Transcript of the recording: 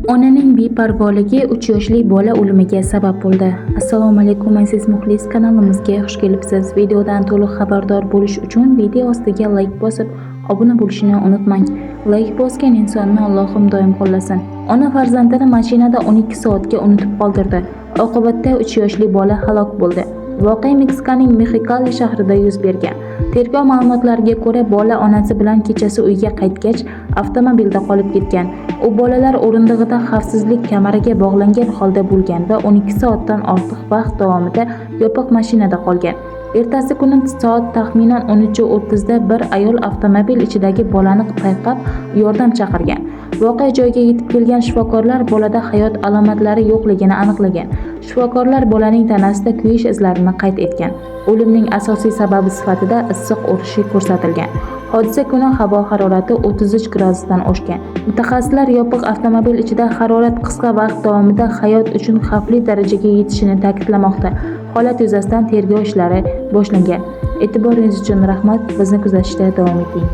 Onaning beparvoligi 3 yoshli bola o'limiga sabab bo'ldi. Assalomu alaykum aziz muxlis, kanalimizga xush kelibsiz. Videodan to'liq xabardor bo'lish uchun video ostiga like bosib, obuna bo'lishni unutmang. Like bosgan insonni Allohim doim qo'llasin. Ona farzandini mashinada 12 soatga unutib qoldirdi. Oqibatda 3 yoshli bola halok bo'ldi. Voqea Meksikaning Mexikali shahrida yuz bergan. Tergov ma'lumotlariga ko'ra, bola onasi bilan kechasi uyga qaytgach, avtomobilda qolib ketgan. U bolalar o'rindig'ida xavfsizlik kamariga bog'langan holda bo'lgan va 12 soatdan ortiq vaqt davomida yopiq mashinada qolgan. Ertasi kuni soat taxminan 13:30 da bir ayol avtomobil ichidagi bolani payqab, yordam chaqirgan. Voqea joyiga yetib kelgan shifokorlar bolada hayot alomatlari yo'qligini aniqlagan. Shifokorlar bolaning tanasida kuyish izlarini qayd etgan. O'limning asosiy sababi sifatida issiq urishi ko'rsatilgan. Hodisa kuni havo harorati 33 gradusdan oshgan. Mutaxassislar yopiq avtomobil ichida harorat qisqa vaqt davomida hayot uchun xavfli darajaga yetishini ta'kidlamoqda. Holat yuzasidan tergov ishlari boshlangan. E'tiboringiz uchun rahmat. Bizni kuzatishda davom eting.